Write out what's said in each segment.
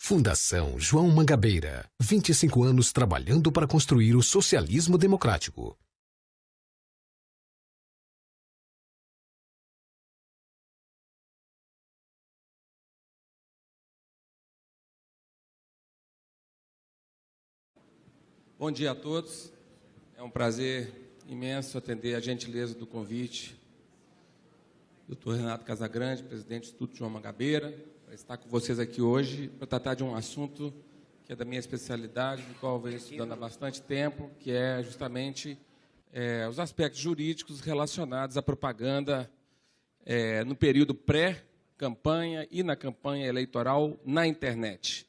Fundação João Mangabeira, 25 anos trabalhando para construir o socialismo democrático. Bom dia a todos. É um prazer imenso atender a gentileza do convite do Dr. Renato Casagrande, presidente do Instituto João Mangabeira, para estar com vocês aqui hoje para tratar de um assunto que é da minha especialidade, do qual eu venho estudando há bastante tempo, que é justamente os aspectos jurídicos relacionados à propaganda no período pré-campanha e na campanha eleitoral na internet.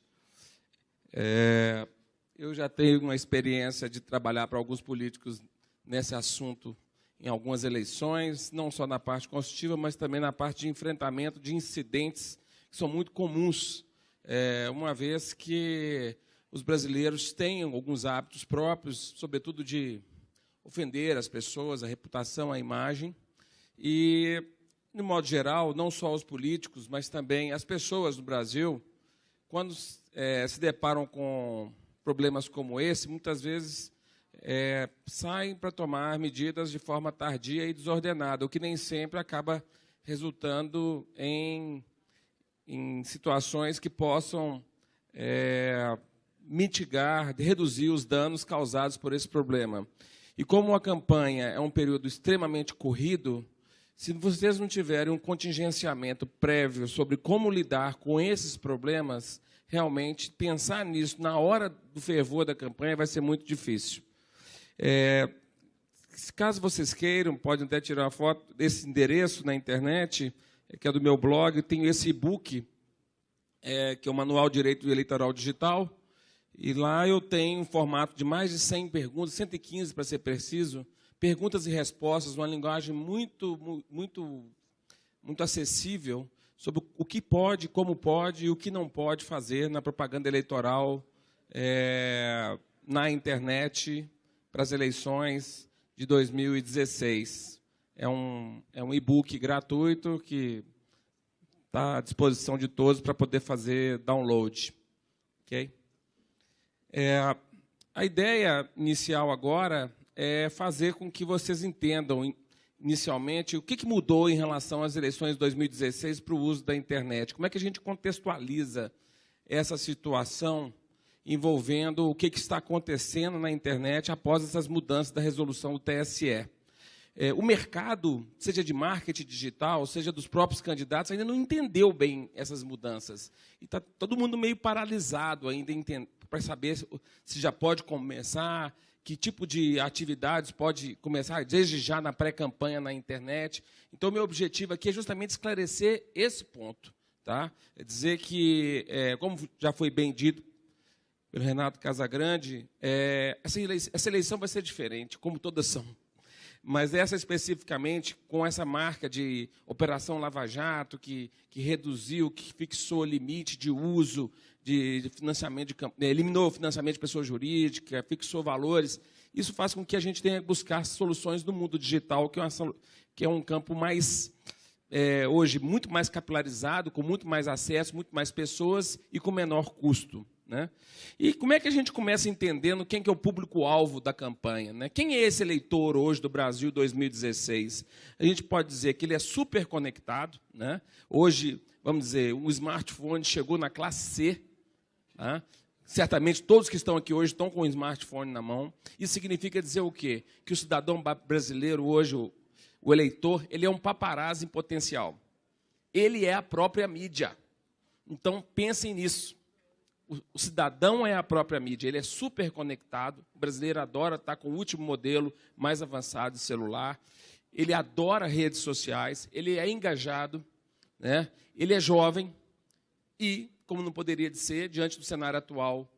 Eu já tenho uma experiência de trabalhar para alguns políticos nesse assunto em algumas eleições, não só na parte constitutiva, mas também na parte de enfrentamento de incidentes que são muito comuns, uma vez que os brasileiros têm alguns hábitos próprios, sobretudo de ofender as pessoas, a reputação, a imagem, e, de modo geral, não só os políticos, mas também as pessoas do Brasil, quando se deparam com problemas como esse, muitas vezes saem para tomar medidas de forma tardia e desordenada, o que nem sempre acaba resultando em situações que possam mitigar, reduzir os danos causados por esse problema. E como a campanha é um período extremamente corrido, se vocês não tiverem um contingenciamento prévio sobre como lidar com esses problemas, realmente pensar nisso na hora do fervor da campanha vai ser muito difícil. Caso vocês queiram, podem até tirar uma foto desse endereço na internet, que é do meu blog. Tenho esse e-book, que é o Manual de Direito Eleitoral Digital, e lá eu tenho um formato de mais de 100 perguntas, 115 para ser preciso, perguntas e respostas, uma linguagem muito acessível, sobre o que pode, como pode e o que não pode fazer na propaganda eleitoral na internet para as eleições de 2016. É um e-book gratuito que está à disposição de todos para poder fazer download. Okay? A ideia inicial agora é fazer com que vocês entendam inicialmente o que mudou em relação às eleições de 2016 para o uso da internet. Como é que a gente contextualiza essa situação envolvendo o que está acontecendo na internet após essas mudanças da resolução do TSE. O mercado, seja de marketing digital, seja dos próprios candidatos, ainda não entendeu bem essas mudanças. E está todo mundo meio paralisado ainda para saber se já pode começar, que tipo de atividades pode começar desde já na pré-campanha na internet. Então, meu objetivo aqui é justamente esclarecer esse ponto. Tá? É dizer que, como já foi bem dito pelo Renato Casagrande, essa eleição vai ser diferente, como todas são. Mas essa especificamente, com essa marca de Operação Lava Jato, que reduziu, que fixou o limite de uso de financiamento de campanha, eliminou o financiamento de pessoa jurídica, fixou valores, isso faz com que a gente tenha que buscar soluções no mundo digital, que é um campo mais, hoje, muito mais capilarizado, com muito mais acesso, muito mais pessoas e com menor custo. Né? E como é que a gente começa entendendo quem que é o público-alvo da campanha? Né? Quem é esse eleitor hoje do Brasil 2016? A gente pode dizer que ele é super conectado. Né? Hoje, vamos dizer, o smartphone chegou na classe C. Tá? Certamente todos que estão aqui hoje estão com o smartphone na mão. Isso significa dizer o quê? Que o cidadão brasileiro hoje, o eleitor, ele é um paparazzi em potencial. Ele é a própria mídia. Então, pensem nisso. O cidadão é a própria mídia, ele é super conectado, o brasileiro adora estar com o último modelo mais avançado de celular, ele adora redes sociais, ele é engajado, né? Ele é jovem e, como não poderia ser, diante do cenário atual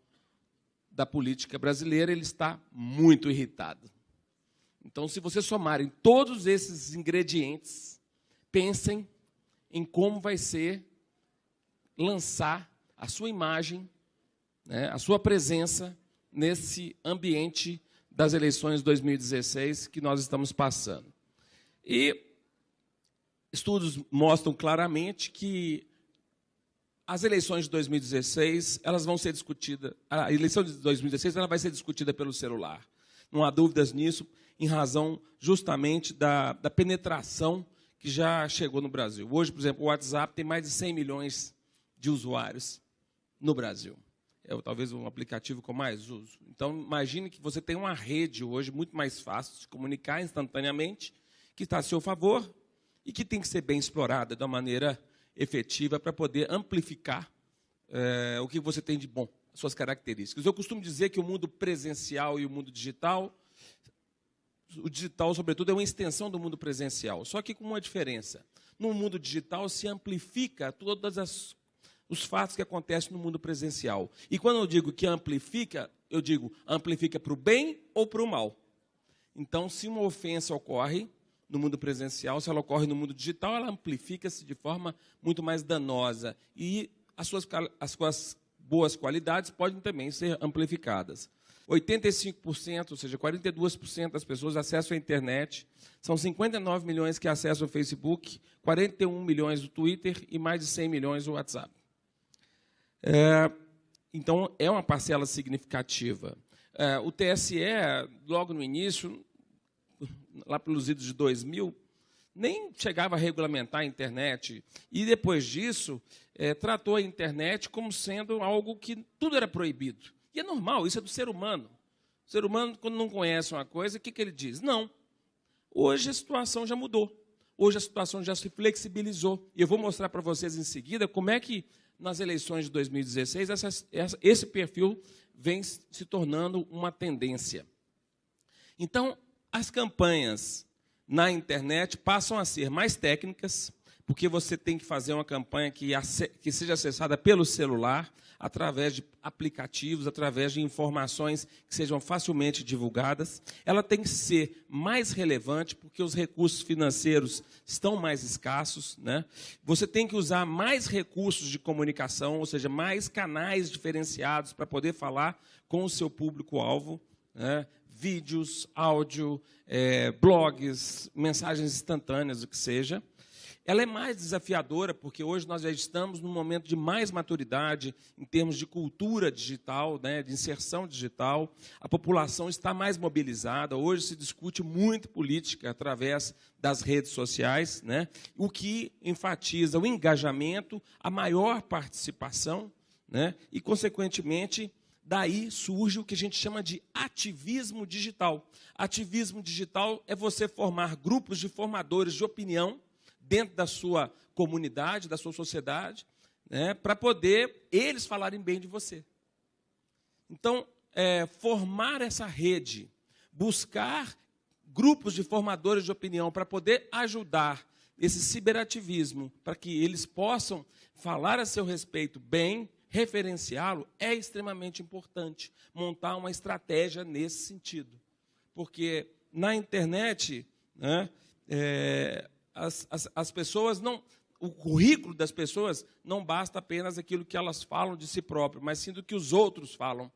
da política brasileira, ele está muito irritado. Então, se vocês somarem todos esses ingredientes, pensem em como vai ser lançar a sua imagem, né, a sua presença nesse ambiente das eleições de 2016 que nós estamos passando. E estudos mostram claramente que as eleições de 2016, elas vão ser discutidas, a eleição de 2016 ela vai ser discutida pelo celular. Não há dúvidas nisso, em razão justamente da penetração que já chegou no Brasil. Hoje, por exemplo, o WhatsApp tem mais de 100 milhões de usuários no Brasil. É talvez um aplicativo com mais uso. Então, imagine que você tem uma rede hoje muito mais fácil de se comunicar instantaneamente, que está a seu favor e que tem que ser bem explorada de uma maneira efetiva para poder amplificar o que você tem de bom, as suas características. Eu costumo dizer que o mundo presencial e o mundo digital, o digital, sobretudo, é uma extensão do mundo presencial, só que com uma diferença. No mundo digital se amplifica todos os fatos que acontecem no mundo presencial. E quando eu digo que amplifica, eu digo amplifica para o bem ou para o mal. Então, se uma ofensa ocorre no mundo presencial, se ela ocorre no mundo digital, ela amplifica-se de forma muito mais danosa. E as suas boas qualidades podem também ser amplificadas. 85%, ou seja, 42% das pessoas acessam a internet, são 59 milhões que acessam o Facebook, 41 milhões o Twitter e mais de 100 milhões o WhatsApp. Então, é uma parcela significativa. O TSE, logo no início, lá pelos idos de 2000, nem chegava a regulamentar a internet. E, depois disso, tratou a internet como sendo algo que tudo era proibido. E é normal, isso é do ser humano. O ser humano, quando não conhece uma coisa, o que ele diz? Não. Hoje a situação já mudou. Hoje a situação já se flexibilizou. E eu vou mostrar para vocês em seguida como é que, nas eleições de 2016, esse perfil vem se tornando uma tendência. Então, as campanhas na internet passam a ser mais técnicas, porque você tem que fazer uma campanha que seja acessada pelo celular, através de aplicativos, através de informações que sejam facilmente divulgadas. Ela tem que ser mais relevante, porque os recursos financeiros estão mais escassos, né? Você tem que usar mais recursos de comunicação, ou seja, mais canais diferenciados para poder falar com o seu público-alvo, né? Vídeos, áudio, blogs, mensagens instantâneas, o que seja. Ela é mais desafiadora, porque hoje nós já estamos num momento de mais maturidade em termos de cultura digital, né, de inserção digital. A população está mais mobilizada. Hoje se discute muito política através das redes sociais, né, o que enfatiza o engajamento, a maior participação, né, e, consequentemente, daí surge o que a gente chama de ativismo digital. Ativismo digital é você formar grupos de formadores de opinião dentro da sua comunidade, da sua sociedade, né, para poder eles falarem bem de você. Então, formar essa rede, buscar grupos de formadores de opinião para poder ajudar esse ciberativismo, para que eles possam falar a seu respeito bem, referenciá-lo, é extremamente importante montar uma estratégia nesse sentido. Porque na internet, né, as pessoas não, o currículo das pessoas não basta apenas aquilo que elas falam de si próprias, mas sim do que os outros falam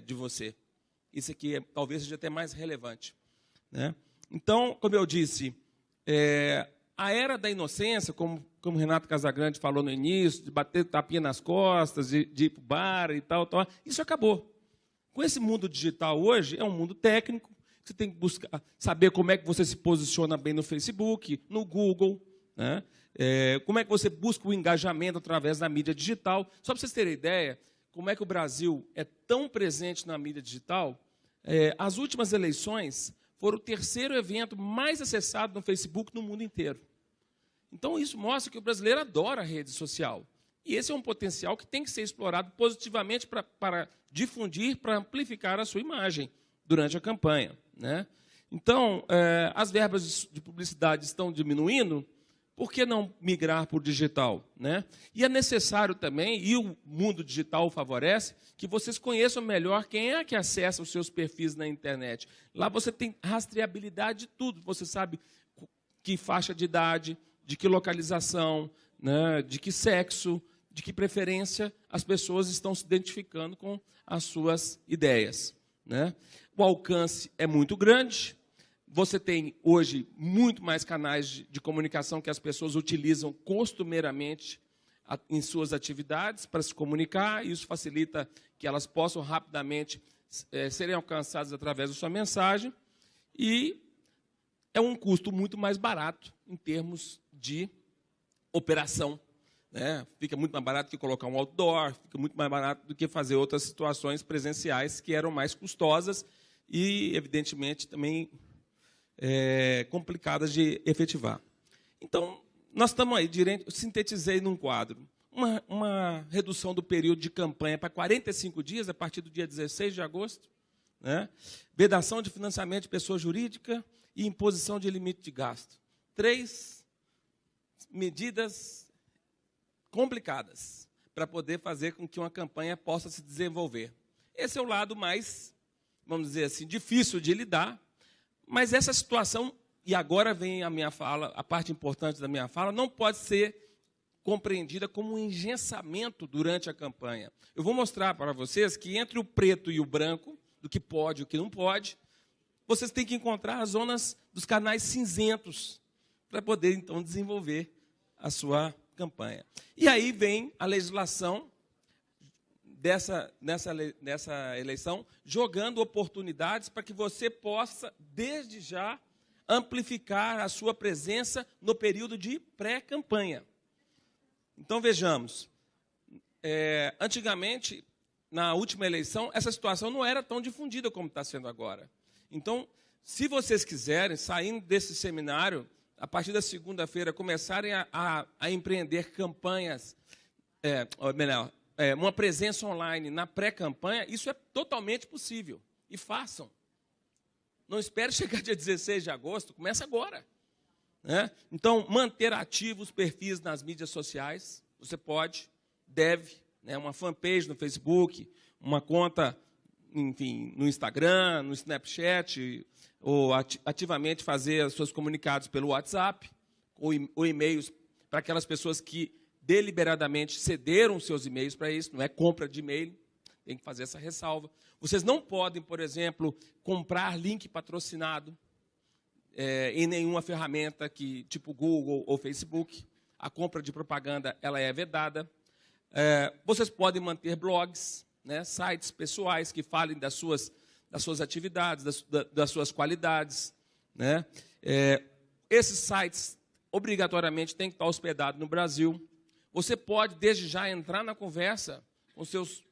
de você. Isso aqui talvez seja até mais relevante, né? Então, como eu disse, a era da inocência, como Renato Casagrande falou no início, de bater tapinha nas costas, de ir para o bar e tal, isso acabou. Com esse mundo digital hoje, é um mundo técnico. Você tem que buscar saber como é que você se posiciona bem no Facebook, no Google, né? Como é que você busca o engajamento através da mídia digital. Só para vocês terem ideia, como é que o Brasil é tão presente na mídia digital, as últimas eleições foram o terceiro evento mais acessado no Facebook no mundo inteiro. Então, isso mostra que o brasileiro adora a rede social. E esse é um potencial que tem que ser explorado positivamente para difundir, para amplificar a sua imagem durante a campanha, né? Então, as verbas de publicidade estão diminuindo, por que não migrar para o digital, né? E é necessário também, e o mundo digital favorece, que vocês conheçam melhor quem é que acessa os seus perfis na internet. Lá você tem rastreabilidade de tudo, você sabe que faixa de idade, de que localização, né, de que sexo, de que preferência as pessoas estão se identificando com as suas ideias, né? O alcance é muito grande. Você tem, hoje, muito mais canais de comunicação que as pessoas utilizam costumeiramente em suas atividades para se comunicar, e isso facilita que elas possam rapidamente serem alcançadas através da sua mensagem, e é um custo muito mais barato em termos de operação, né? Fica muito mais barato que colocar um outdoor, fica muito mais barato do que fazer outras situações presenciais que eram mais custosas e, evidentemente, também complicadas de efetivar. Então, nós estamos aí, eu sintetizei num quadro, uma redução do período de campanha para 45 dias, a partir do dia 16 de agosto, né? Vedação de financiamento de pessoa jurídica e imposição de limite de gasto. 3 medidas complicadas para poder fazer com que uma campanha possa se desenvolver. Esse é o lado mais, vamos dizer assim, difícil de lidar, mas essa situação, e agora vem a minha fala, a parte importante da minha fala, não pode ser compreendida como um engessamento durante a campanha. Eu vou mostrar para vocês que entre o preto e o branco, do que pode e o que não pode, vocês têm que encontrar as zonas dos canais cinzentos para poder, então, desenvolver a sua campanha. E aí vem a legislação nessa eleição, jogando oportunidades para que você possa, desde já, amplificar a sua presença no período de pré-campanha. Então, vejamos, antigamente, na última eleição, essa situação não era tão difundida como está sendo agora. Então, se vocês quiserem, saindo desse seminário, a partir da segunda-feira, começarem a empreender campanhas, uma presença online na pré-campanha, isso é totalmente possível. E façam. Não espere chegar dia 16 de agosto, começa agora. Né? Então, manter ativos os perfis nas mídias sociais, você pode, deve, né? Uma fanpage no Facebook, uma conta, enfim, no Instagram, no Snapchat, ou ativamente fazer os seus comunicados pelo WhatsApp, ou e-mails para aquelas pessoas que deliberadamente cederam seus e-mails para isso, não é compra de e-mail, tem que fazer essa ressalva. Vocês não podem, por exemplo, comprar link patrocinado em nenhuma ferramenta tipo Google ou Facebook. A compra de propaganda ela é vedada. Vocês podem manter blogs, né, sites pessoais que falem das suas atividades, das suas qualidades. Né? Esses sites, obrigatoriamente, têm que estar hospedados no Brasil. Você pode, desde já, entrar na conversa com seus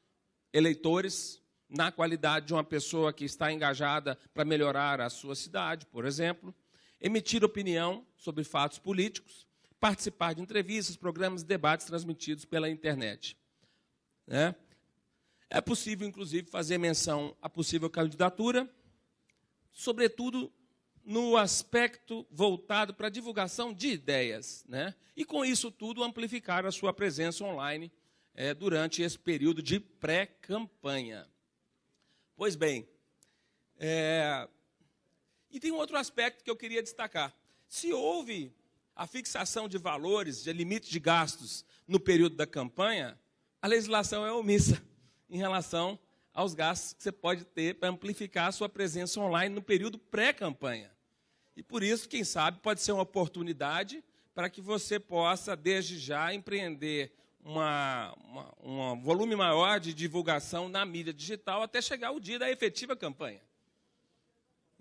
eleitores na qualidade de uma pessoa que está engajada para melhorar a sua cidade, por exemplo, emitir opinião sobre fatos políticos, participar de entrevistas, programas e debates transmitidos pela internet. Né? É possível, inclusive, fazer menção à possível candidatura, sobretudo no aspecto voltado para a divulgação de ideias, né? E, com isso tudo, amplificar a sua presença online durante esse período de pré-campanha. Pois bem, e tem um outro aspecto que eu queria destacar. Se houve a fixação de valores, de limites de gastos no período da campanha, a legislação é omissa em relação aos gastos que você pode ter para amplificar a sua presença online no período pré-campanha. E, por isso, quem sabe, pode ser uma oportunidade para que você possa, desde já, empreender um volume maior de divulgação na mídia digital até chegar o dia da efetiva campanha.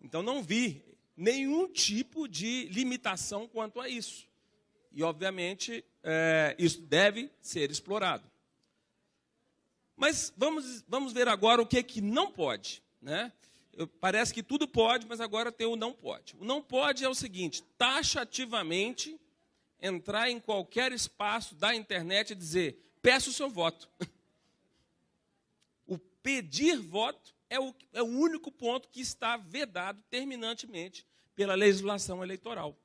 Então, não vi nenhum tipo de limitação quanto a isso. E, obviamente, isso deve ser explorado. Mas vamos ver agora o que não pode. Né? Parece que tudo pode, mas agora tem o não pode. O não pode é o seguinte: taxativamente entrar em qualquer espaço da internet e dizer, peço o seu voto. O pedir voto é o único ponto que está vedado terminantemente pela legislação eleitoral.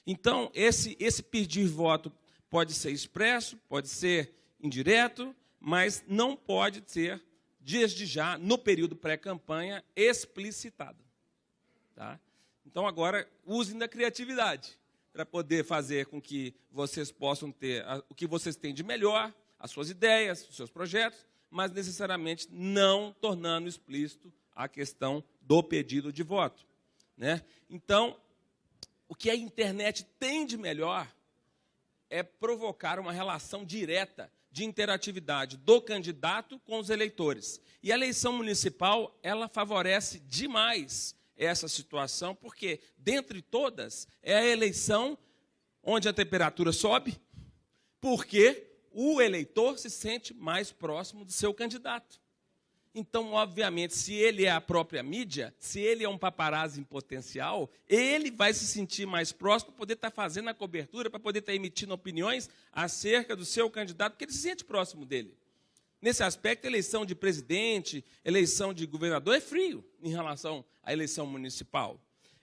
Então, esse pedir voto pode ser expresso, pode ser indireto, mas não pode ser, desde já, no período pré-campanha, explicitado. Tá? Então, agora, usem da criatividade para poder fazer com que vocês possam ter o que vocês têm de melhor, as suas ideias, os seus projetos, mas necessariamente não tornando explícito a questão do pedido de voto. Né? Então, o que a internet tem de melhor é provocar uma relação direta de interatividade do candidato com os eleitores. E a eleição municipal, ela favorece demais essa situação, porque, dentre todas, é a eleição onde a temperatura sobe, porque o eleitor se sente mais próximo do seu candidato. Então, obviamente, se ele é a própria mídia, se ele é um paparazzi em potencial, ele vai se sentir mais próximo para poder estar fazendo a cobertura, para poder estar emitindo opiniões acerca do seu candidato, porque ele se sente próximo dele. Nesse aspecto, eleição de presidente, eleição de governador é frio em relação à eleição municipal.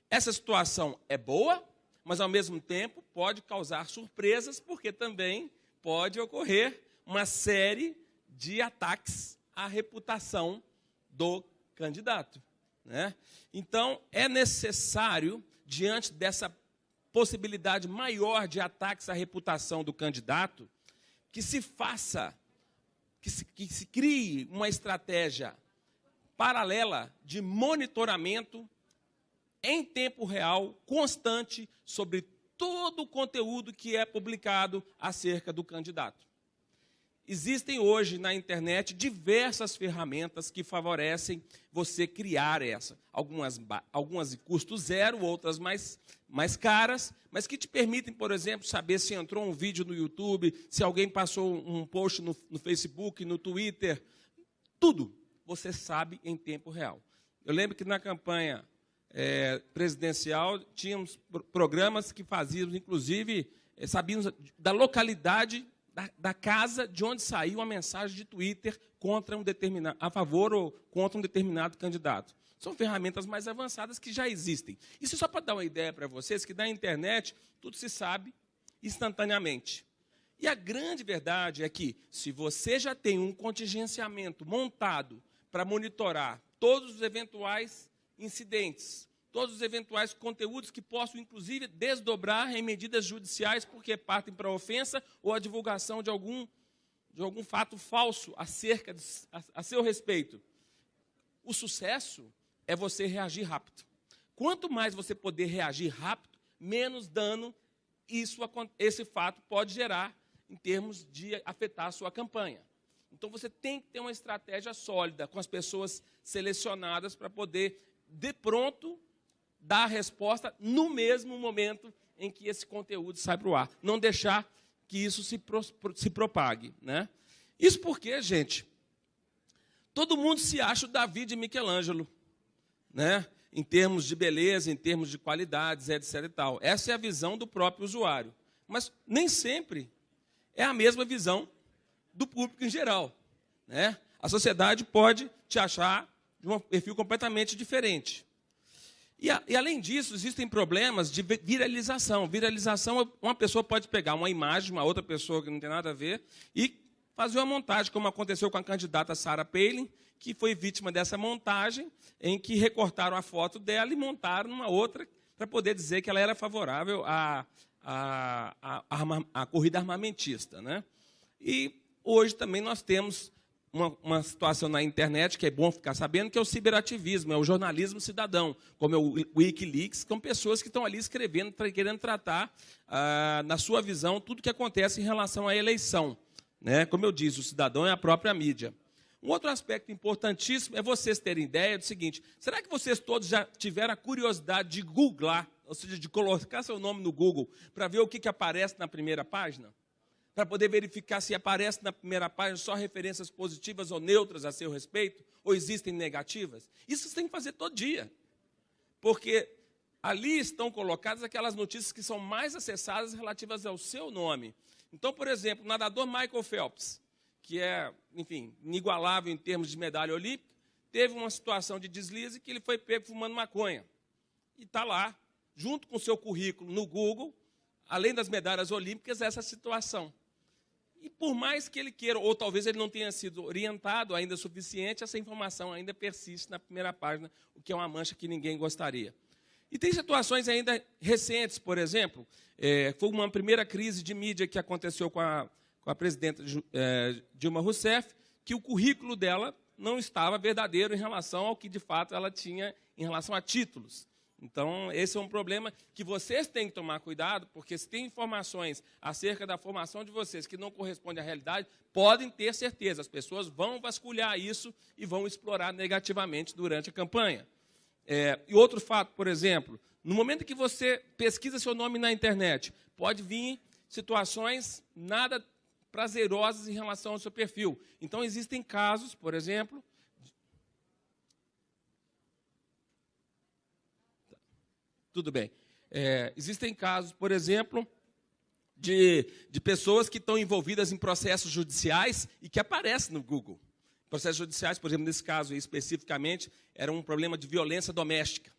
Essa situação é boa, mas, ao mesmo tempo, pode causar surpresas, porque também pode ocorrer uma série de ataques à reputação do candidato, né? Então, é necessário, diante dessa possibilidade maior de ataques à reputação do candidato, que se crie uma estratégia paralela de monitoramento em tempo real, constante, sobre todo o conteúdo que é publicado acerca do candidato. Existem hoje na internet diversas ferramentas que favorecem você criar essa. Algumas de custo zero, outras mais caras, mas que te permitem, por exemplo, saber se entrou um vídeo no YouTube, se alguém passou um post no Facebook, no Twitter. Tudo você sabe em tempo real. Eu lembro que na campanha presidencial tínhamos programas que fazíamos, inclusive, sabíamos da localidade da casa de onde saiu uma mensagem de Twitter a favor ou contra um determinado candidato. São ferramentas mais avançadas que já existem. Isso só para dar uma ideia para vocês, que na internet tudo se sabe instantaneamente. E a grande verdade é que, se você já tem um contingenciamento montado para monitorar todos os eventuais incidentes, todos os eventuais conteúdos que possam, inclusive, desdobrar em medidas judiciais porque partem para a ofensa ou a divulgação de algum fato falso a seu respeito. O sucesso é você reagir rápido. Quanto mais você poder reagir rápido, menos dano esse fato pode gerar em termos de afetar a sua campanha. Então, você tem que ter uma estratégia sólida com as pessoas selecionadas para poder, de pronto, dar a resposta no mesmo momento em que esse conteúdo sai para o ar. Não deixar que isso se propague, né? Isso porque, gente, todo mundo se acha o Davi de Michelangelo, né? Em termos de beleza, em termos de qualidades, etc. e tal. Essa é a visão do próprio usuário. Mas nem sempre é a mesma visão do público em geral, né? A sociedade pode te achar de um perfil completamente diferente. E, além disso, existem problemas de viralização. Viralização, uma pessoa pode pegar uma imagem, uma outra pessoa que não tem nada a ver, e fazer uma montagem, como aconteceu com a candidata Sarah Palin, que foi vítima dessa montagem, em que recortaram a foto dela e montaram uma outra para poder dizer que ela era favorável à corrida armamentista, né? E hoje também nós temos uma situação na internet que é bom ficar sabendo, que é o ciberativismo, é o jornalismo cidadão, como é o Wikileaks, que são pessoas que estão ali escrevendo, querendo tratar, na sua visão, tudo que acontece em relação à eleição, né? Como eu disse, o cidadão é a própria mídia. Um outro aspecto importantíssimo é vocês terem ideia do seguinte: será que vocês todos já tiveram a curiosidade de googlar, ou seja, de colocar seu nome no Google, para ver o que aparece na primeira página? Para poder verificar se aparece na primeira página só referências positivas ou neutras a seu respeito, ou existem negativas? Isso você tem que fazer todo dia, porque ali estão colocadas aquelas notícias que são mais acessadas relativas ao seu nome. Então, por exemplo, o nadador Michael Phelps, que é, enfim, inigualável em termos de medalha olímpica, teve uma situação de deslize que ele foi pego fumando maconha. E está lá, junto com o seu currículo no Google, além das medalhas olímpicas, essa situação. E por mais que ele queira, ou talvez ele não tenha sido orientado ainda o suficiente, essa informação ainda persiste na primeira página, o que é uma mancha que ninguém gostaria. E tem situações ainda recentes, por exemplo, foi uma primeira crise de mídia que aconteceu com a presidenta Dilma Rousseff, que o currículo dela não estava verdadeiro em relação ao que, de fato, ela tinha em relação a títulos. Então, esse é um problema que vocês têm que tomar cuidado, porque se tem informações acerca da formação de vocês que não correspondem à realidade, podem ter certeza, as pessoas vão vasculhar isso e vão explorar negativamente durante a campanha. E outro fato, por exemplo, no momento que você pesquisa seu nome na internet, pode vir situações nada prazerosas em relação ao seu perfil. Então, existem casos, por exemplo... Tudo bem. Existem casos, por exemplo, de pessoas que estão envolvidas em processos judiciais e que aparecem no Google. Processos judiciais, por exemplo, nesse caso aí, especificamente, era um problema de violência doméstica.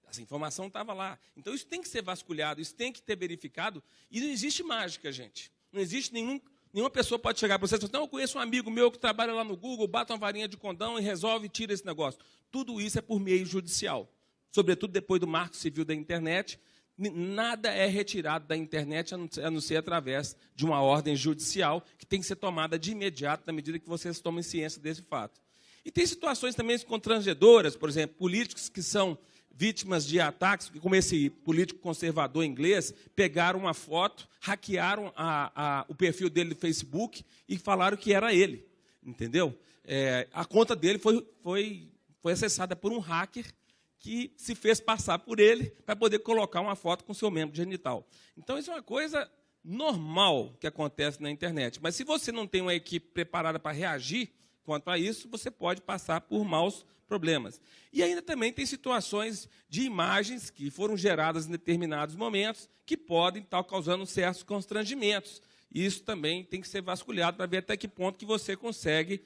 Essa informação estava lá. Então, isso tem que ser vasculhado, isso tem que ter verificado. E não existe mágica, gente. Não existe nenhuma pessoa pode chegar para você e falar, não, eu conheço um amigo meu que trabalha lá no Google, bate uma varinha de condão e resolve e tira esse negócio. Tudo isso é por meio judicial. Sobretudo depois do Marco Civil da internet, nada é retirado da internet a não ser através de uma ordem judicial que tem que ser tomada de imediato na medida que vocês tomem ciência desse fato. E tem situações também constrangedoras, por exemplo, políticos que são vítimas de ataques, como esse político conservador inglês, pegaram uma foto, hackearam o perfil dele no Facebook e falaram que era ele, entendeu? A conta dele foi acessada por um hacker que se fez passar por ele para poder colocar uma foto com seu membro genital. Então, isso é uma coisa normal que acontece na internet. Mas se você não tem uma equipe preparada para reagir quanto a isso, você pode passar por maus problemas. E ainda também tem situações de imagens que foram geradas em determinados momentos que podem estar causando certos constrangimentos. Isso também tem que ser vasculhado para ver até que ponto que você consegue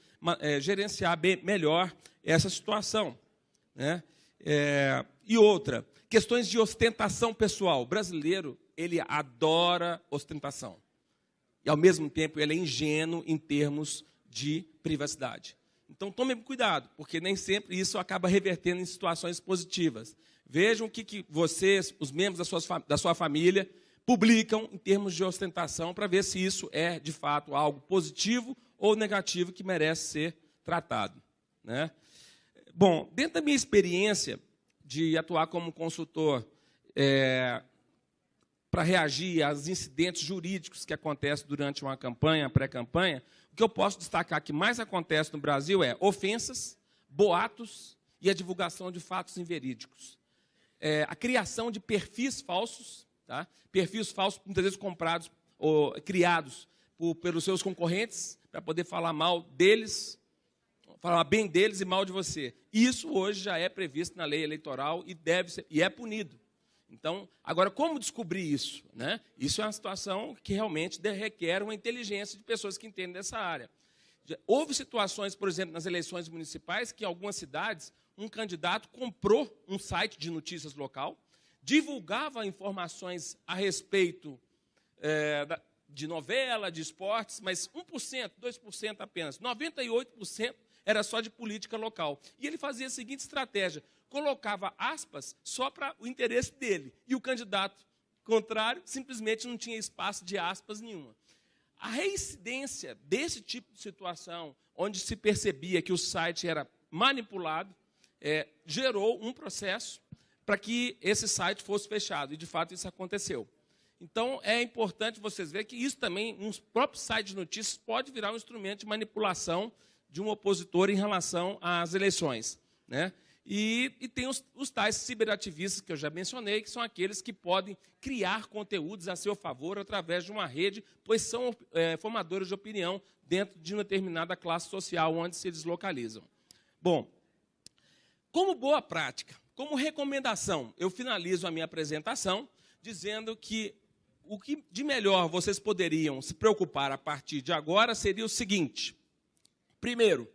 gerenciar melhor essa situação, né? E outra, questões de ostentação pessoal. O brasileiro, ele adora ostentação. E, ao mesmo tempo, ele é ingênuo em termos de privacidade. Então, tomem cuidado, porque nem sempre isso acaba revertendo em situações positivas. Vejam o que vocês, os membros da sua família, publicam em termos de ostentação para ver se isso é, de fato, algo positivo ou negativo que merece ser tratado, né? Bom, dentro da minha experiência de atuar como consultor para reagir aos incidentes jurídicos que acontecem durante uma campanha, pré-campanha, o que eu posso destacar que mais acontece no Brasil é ofensas, boatos e a divulgação de fatos inverídicos. A criação de perfis falsos, tá? Perfis falsos muitas vezes comprados ou criados pelos seus concorrentes para poder falar mal deles, falar bem deles e mal de você. Isso hoje já é previsto na lei eleitoral e deve ser, e é punido. Então, agora, como descobrir isso, né? Isso é uma situação que realmente requer uma inteligência de pessoas que entendem dessa área. Houve situações, por exemplo, nas eleições municipais, que em algumas cidades, um candidato comprou um site de notícias local, divulgava informações a respeito de novela, de esportes, mas 1%, 2% apenas. 98% era só de política local. E ele fazia a seguinte estratégia, colocava aspas só para o interesse dele. E o candidato contrário simplesmente não tinha espaço de aspas nenhuma. A reincidência desse tipo de situação, onde se percebia que o site era manipulado, gerou um processo para que esse site fosse fechado. E, de fato, isso aconteceu. Então, é importante vocês verem que isso também, um próprio site de notícias, pode virar um instrumento de manipulação de um opositor em relação às eleições, né? E tem os tais ciberativistas que eu já mencionei, que são aqueles que podem criar conteúdos a seu favor através de uma rede, pois são formadores de opinião dentro de uma determinada classe social onde se deslocalizam. Bom, como boa prática, como recomendação, eu finalizo a minha apresentação dizendo que o que de melhor vocês poderiam se preocupar a partir de agora seria o seguinte. Primeiro,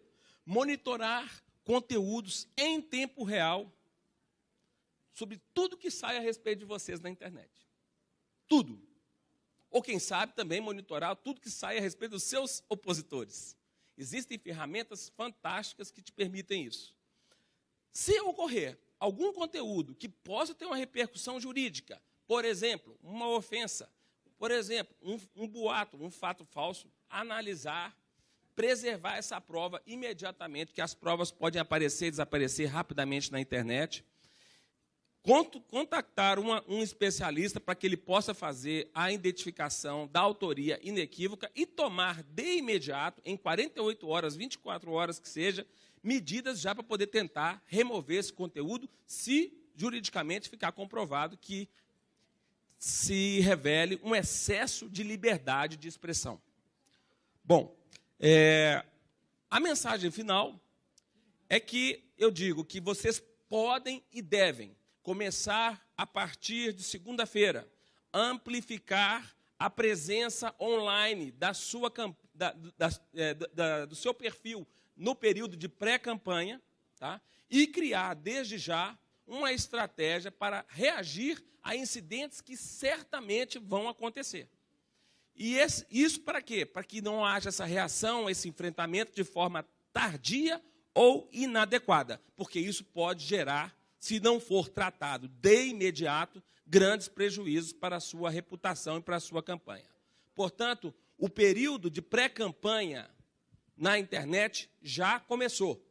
monitorar conteúdos em tempo real sobre tudo que sai a respeito de vocês na internet. Tudo. Ou, quem sabe, também monitorar tudo que sai a respeito dos seus opositores. Existem ferramentas fantásticas que te permitem isso. Se ocorrer algum conteúdo que possa ter uma repercussão jurídica, por exemplo, uma ofensa, por exemplo, um boato, um fato falso, analisar, preservar essa prova imediatamente, que as provas podem aparecer e desaparecer rapidamente na internet. contactar um especialista para que ele possa fazer a identificação da autoria inequívoca e tomar de imediato, em 48 horas, 24 horas que seja, medidas já para poder tentar remover esse conteúdo, se juridicamente ficar comprovado que se revele um excesso de liberdade de expressão. Bom, a mensagem final é que eu digo que vocês podem e devem começar, a partir de segunda-feira, amplificar a presença online do seu perfil no período de pré-campanha, tá? E criar, desde já, uma estratégia para reagir a incidentes que certamente vão acontecer. E isso para quê? Para que não haja essa reação, esse enfrentamento de forma tardia ou inadequada, porque isso pode gerar, se não for tratado de imediato, grandes prejuízos para a sua reputação e para a sua campanha. Portanto, o período de pré-campanha na internet já começou.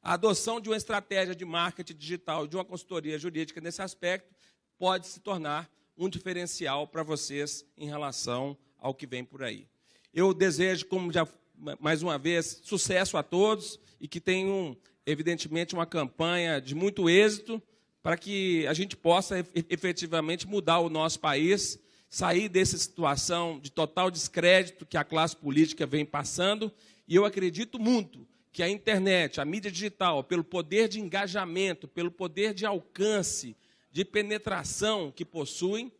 A adoção de uma estratégia de marketing digital, de uma consultoria jurídica nesse aspecto, pode se tornar um diferencial para vocês em relação ao que vem por aí. Eu desejo, como já mais uma vez, sucesso a todos e que tenham, evidentemente, uma campanha de muito êxito para que a gente possa efetivamente mudar o nosso país, sair dessa situação de total descrédito que a classe política vem passando. E eu acredito muito que a internet, a mídia digital, pelo poder de engajamento, pelo poder de alcance, de penetração que possuem,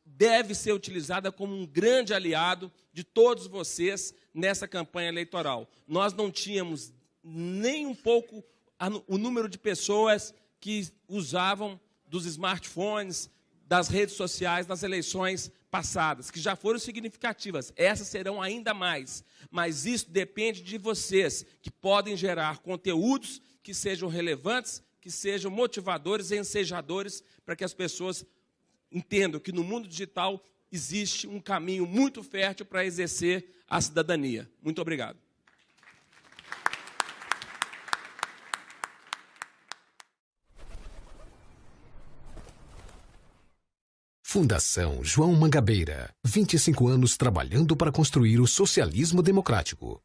deve ser utilizada como um grande aliado de todos vocês nessa campanha eleitoral. Nós não tínhamos nem um pouco o número de pessoas que usavam dos smartphones, das redes sociais nas eleições passadas, que já foram significativas. Essas serão ainda mais. Mas isso depende de vocês, que podem gerar conteúdos que sejam relevantes, que sejam motivadores e ensejadores para que as pessoas entendam que no mundo digital existe um caminho muito fértil para exercer a cidadania. Muito obrigado. Fundação João Mangabeira. 25 anos trabalhando para construir o socialismo democrático.